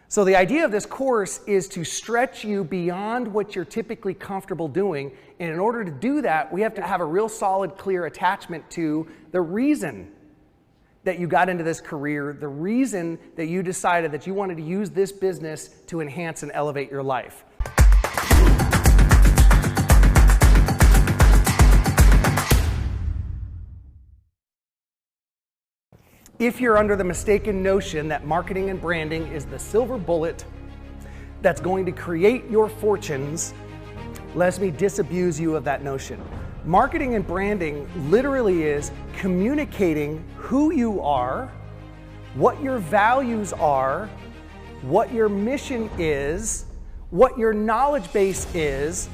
So the idea of this course is to stretch you beyond what you're typically comfortable doing. And in order to do that, we have to have a real solid, clear attachment to the reason that you got into this career, the reason that you decided that you wanted to use this business to enhance and elevate your life. If you're under the mistaken notion that marketing and branding is the silver bullet that's going to create your fortunes, let me disabuse you of that notion. Marketing and branding literally is communicating who you are, what your values are, what your mission is, what your knowledge base is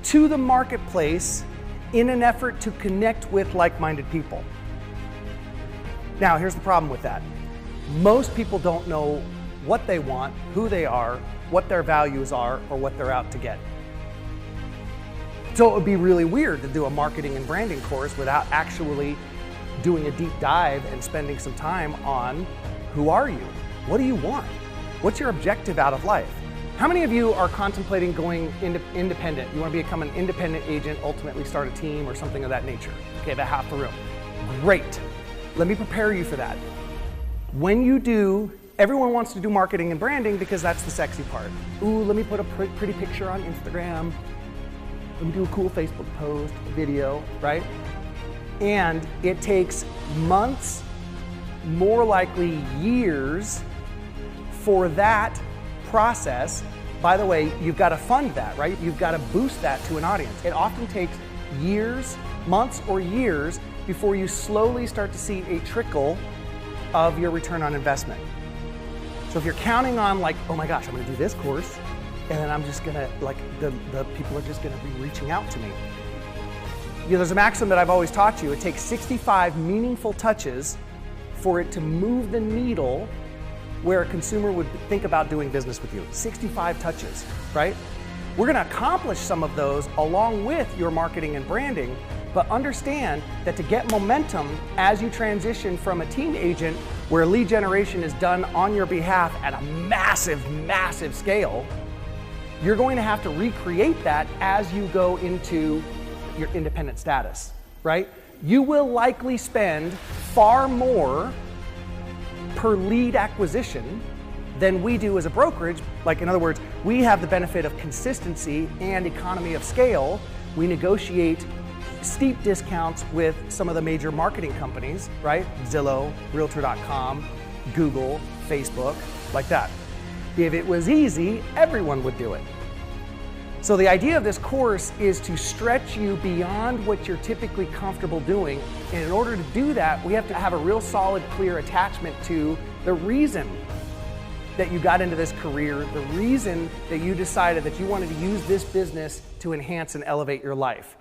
to the marketplace in an effort to connect with like-minded people. Now, here's the problem with that. Most people don't know what they want, who they are, what their values are, or what they're out to get. So it would be really weird to do a marketing and branding course without actually doing a deep dive and spending some time on who are you? What do you want? What's your objective out of life? How many of you are contemplating going independent? You want to become an independent agent, ultimately start a team or something of that nature? Okay, about half the room. Great. Let me prepare you for that. When you do, everyone wants to do marketing and branding because that's the sexy part. Ooh, let me put a pretty picture on Instagram. Let me do a cool Facebook post, video, right? And it takes months, more likely years, for that process. By the way, you've got to fund that, right? You've got to boost that to an audience. It often takes years, months or years before you slowly start to see a trickle of your return on investment. So if you're counting on like, oh my gosh, I'm gonna do this course, and then I'm just gonna, like, the people are just gonna be reaching out to me. You know, there's a maxim that I've always taught you. It takes 65 meaningful touches for it to move the needle where a consumer would think about doing business with you. 65 touches, right? We're gonna accomplish some of those along with your marketing and branding, but understand that to get momentum as you transition from a team agent where lead generation is done on your behalf at a massive, massive scale, you're going to have to recreate that as you go into your independent status, right? You will likely spend far more per lead acquisition than we do as a brokerage. Like, in other words, we have the benefit of consistency and economy of scale. We negotiate steep discounts with some of the major marketing companies, right? Zillow, Realtor.com, Google, Facebook, like that. If it was easy, everyone would do it. So the idea of this course is to stretch you beyond what you're typically comfortable doing. And in order to do that, we have to have a real solid, clear attachment to the reason that you got into this career, the reason that you decided that you wanted to use this business to enhance and elevate your life.